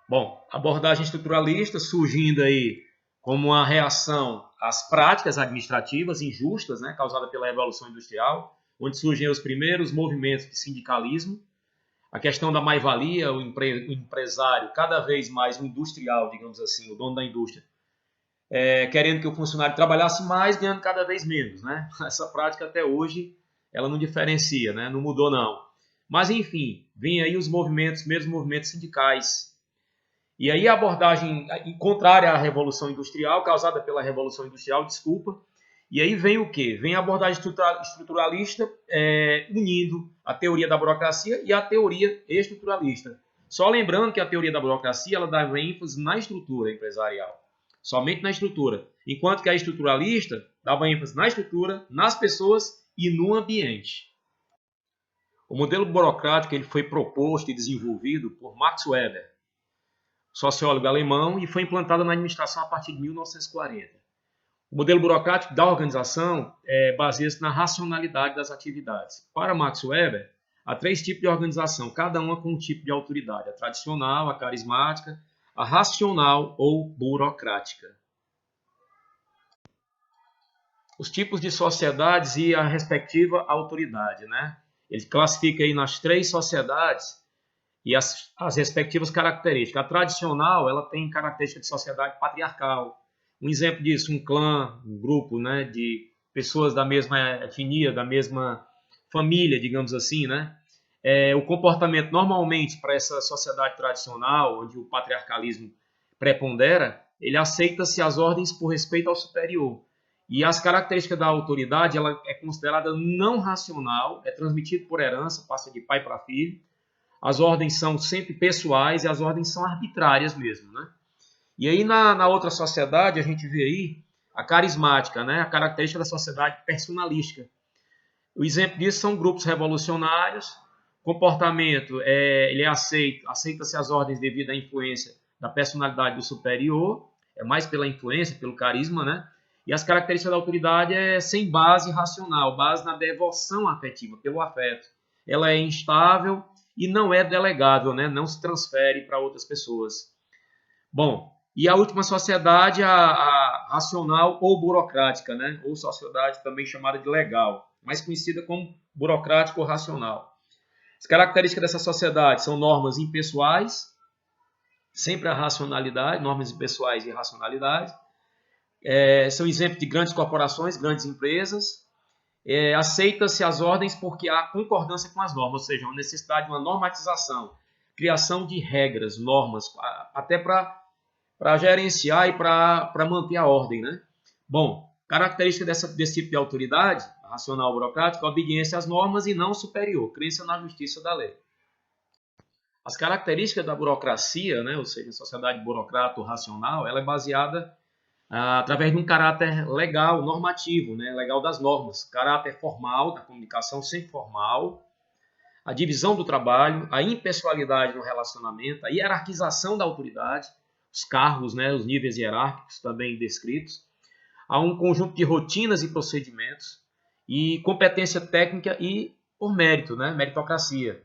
Bom, a abordagem estruturalista surgindo aí como uma reação às práticas administrativas injustas, né, causadas pela Revolução Industrial, onde surgem os primeiros movimentos de sindicalismo, a questão da mais-valia, o empresário, cada vez mais o industrial, digamos assim, o dono da indústria, querendo que o funcionário trabalhasse mais, ganhando cada vez menos, né? Essa prática até hoje, ela não diferencia, né? Não mudou não. Mas enfim, vem aí os movimentos, mesmo movimentos sindicais. E aí a abordagem contrária à Revolução Industrial, causada pela Revolução Industrial, desculpa. E aí vem o quê? Vem a abordagem estruturalista unindo a teoria da burocracia e a teoria estruturalista. Só lembrando que a teoria da burocracia ela dá ênfase na estrutura empresarial, somente na estrutura, enquanto que a estruturalista dava ênfase na estrutura, nas pessoas e no ambiente. O modelo burocrático ele foi proposto e desenvolvido por Max Weber, sociólogo alemão, e foi implantado na administração a partir de 1940. O modelo burocrático da organização baseia-se na racionalidade das atividades. Para Max Weber, há 3 tipos de organização, cada uma com um tipo de autoridade: a tradicional, a carismática, a racional ou burocrática. Os tipos de sociedades e a respectiva autoridade, né? Ele classifica aí nas 3 sociedades e as respectivas características. A tradicional, ela tem característica de sociedade patriarcal. Um exemplo disso, um clã, um grupo, né, de pessoas da mesma etnia, da mesma família, digamos assim, né? O comportamento normalmente para essa sociedade tradicional, onde o patriarcalismo prepondera, ele aceita-se as ordens por respeito ao superior. E as características da autoridade, ela é considerada não racional, é transmitido por herança, passa de pai para filho. As ordens são sempre pessoais e as ordens são arbitrárias mesmo, né? E aí na outra sociedade a gente vê aí a carismática, né? A característica da sociedade personalística. O exemplo disso são grupos revolucionários, comportamento, ele aceita-se as ordens devido à influência da personalidade do superior, é mais pela influência, pelo carisma, né? E as características da autoridade é sem base racional, base na devoção afetiva, pelo afeto. Ela é instável e não é delegável, né? Não se transfere para outras pessoas. Bom, e a última sociedade, a racional ou burocrática, né? Ou sociedade também chamada de legal, mais conhecida como burocrática ou racional. As características dessa sociedade são normas impessoais, sempre a racionalidade, normas impessoais e racionalidade. São exemplos de grandes corporações, grandes empresas. Aceita-se as ordens porque há concordância com as normas, ou seja, uma necessidade de uma normatização, criação de regras, normas, até para gerenciar e para manter a ordem, né? Bom, característica desse tipo de autoridade, racional burocrática, a obediência às normas e não superior, crença na justiça da lei. As características da burocracia, né, ou seja, a sociedade burocrata ou racional, ela é baseada através de um caráter legal, normativo, né, legal das normas, caráter formal da comunicação, sempre formal, a divisão do trabalho, a impessoalidade no relacionamento, a hierarquização da autoridade, os cargos, né, os níveis hierárquicos também descritos, há um conjunto de rotinas e procedimentos e competência técnica e por mérito, né, meritocracia,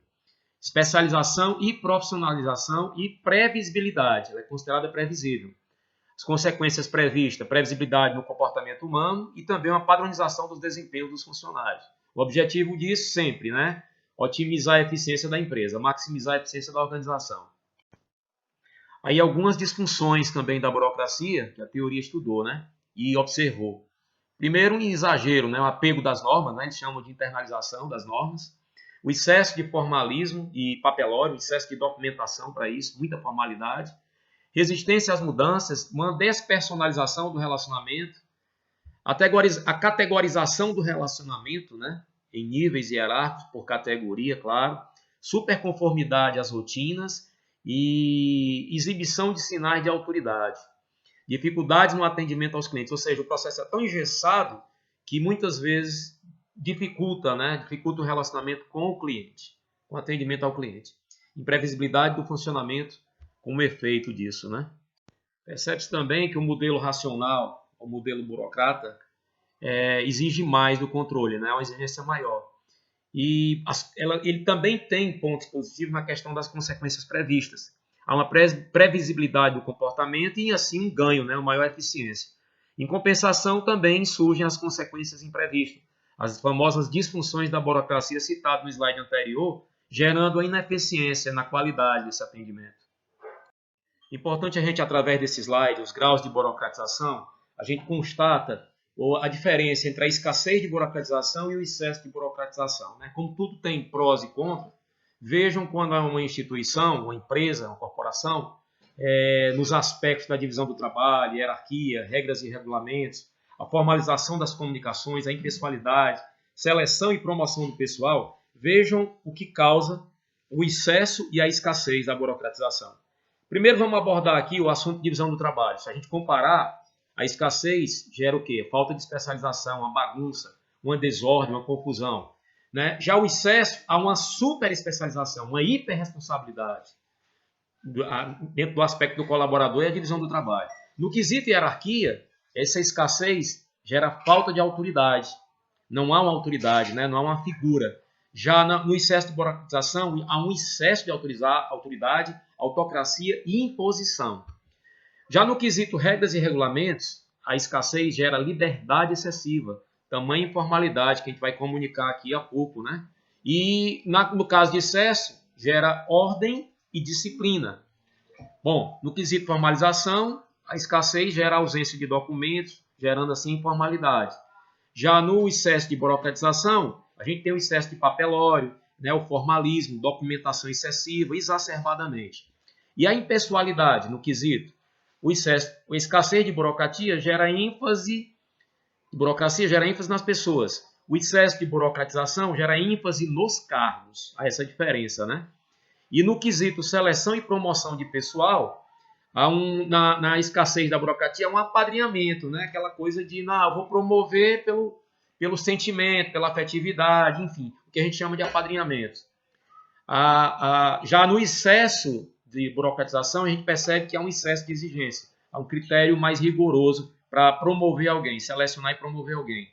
especialização e profissionalização e previsibilidade, ela é considerada previsível. As consequências previstas, previsibilidade no comportamento humano e também uma padronização dos desempenhos dos funcionários. O objetivo disso sempre, né, otimizar a eficiência da empresa, maximizar a eficiência da organização. Aí algumas disfunções também da burocracia, que a teoria estudou, né, e observou. Primeiro, um exagero, né, o apego das normas, né, eles chamam de internalização das normas. O excesso de formalismo e papelório, o excesso de documentação para isso, muita formalidade. Resistência às mudanças, uma despersonalização do relacionamento. A categorização do relacionamento, né, em níveis hierárquicos, por categoria, claro. Superconformidade às rotinas e exibição de sinais de autoridade. Dificuldades no atendimento aos clientes, ou seja, o processo é tão engessado que muitas vezes dificulta o relacionamento com o cliente, com o atendimento ao cliente. Imprevisibilidade do funcionamento como efeito disso, né? Percebe-se também que o modelo racional, o modelo burocrata, exige mais do controle, né? É uma exigência maior. E ele também tem pontos positivos na questão das consequências previstas. há uma previsibilidade do comportamento e assim um ganho, né, uma maior eficiência. Em compensação, também surgem as consequências imprevistas, as famosas disfunções da burocracia citadas no slide anterior, gerando a ineficiência na qualidade desse atendimento. Importante a gente, através desse slide, os graus de burocratização, a gente constata a diferença entre a escassez de burocratização e o excesso de burocratização, né? Como tudo tem prós e contras, vejam quando é uma instituição, uma empresa, uma corporação, nos aspectos da divisão do trabalho, hierarquia, regras e regulamentos, a formalização das comunicações, a impessoalidade, seleção e promoção do pessoal, vejam o que causa o excesso e a escassez da burocratização. Primeiro vamos abordar aqui o assunto de divisão do trabalho. Se a gente comparar, a escassez gera o quê? Falta de especialização, uma bagunça, uma desordem, uma confusão. Né? Já o excesso, há uma super especialização, uma hiperresponsabilidade. Dentro do aspecto do colaborador é a divisão do trabalho. No quesito hierarquia, essa escassez gera falta de autoridade. Não há uma autoridade, né? Não há uma figura. Já no excesso de burocratização, há um excesso de autoridade, autocracia e imposição. Já no quesito regras e regulamentos, a escassez gera liberdade excessiva, tamanha informalidade, que a gente vai comunicar aqui a pouco, né? E no caso de excesso, gera ordem e disciplina. Bom, no quesito formalização, a escassez gera ausência de documentos, gerando assim informalidade. Já no excesso de burocratização, a gente tem o excesso de papelório, né, o formalismo, documentação excessiva, exacerbadamente. E a impessoalidade, no quesito, a escassez de burocracia gera ênfase nas pessoas. O excesso de burocratização gera ênfase nos cargos. Há essa diferença, né? E no quesito seleção e promoção de pessoal, na escassez da burocracia, há um apadrinhamento, né? Aquela coisa de, eu vou promover pelo sentimento, pela afetividade, enfim, o que a gente chama de apadrinhamento. Já no excesso de burocratização, a gente percebe que há um excesso de exigência, há um critério mais rigoroso para promover alguém, selecionar e promover alguém.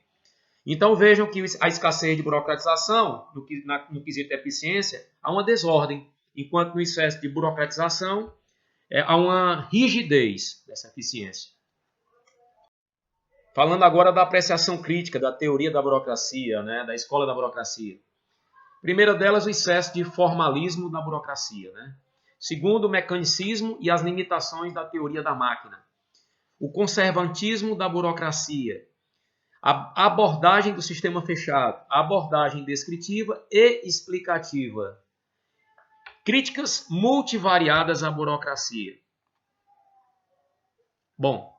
Então vejam que a escassez de burocratização, no quesito de eficiência, há uma desordem, enquanto no excesso de burocratização há uma rigidez dessa eficiência. Falando agora da apreciação crítica, da teoria da burocracia, né, da escola da burocracia. Primeira delas, o excesso de formalismo da burocracia. Né? Segundo, o mecanicismo e as limitações da teoria da máquina. O conservantismo da burocracia. A abordagem do sistema fechado. A abordagem descritiva e explicativa. Críticas multivariadas à burocracia. Bom,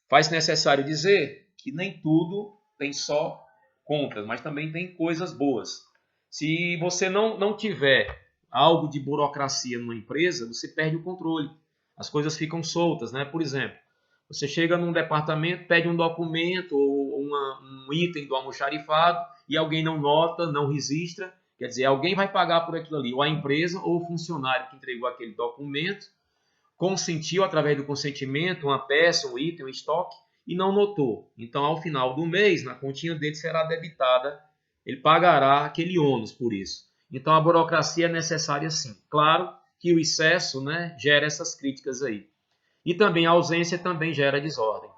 faz necessário dizer que nem tudo tem só contras, mas também tem coisas boas. Se você não tiver algo de burocracia numa empresa, você perde o controle. As coisas ficam soltas, né? Por exemplo, você chega num departamento, pede um documento ou um item do almoxarifado e alguém não nota, não registra. Quer dizer, alguém vai pagar por aquilo ali, ou a empresa ou o funcionário que entregou aquele documento, consentiu através do consentimento uma peça, um item, um estoque e não notou. Então, ao final do mês, na continha dele será debitada, ele pagará aquele ônus por isso. Então, a burocracia é necessária sim. Claro que o excesso, né, gera essas críticas aí. E também a ausência também gera desordem.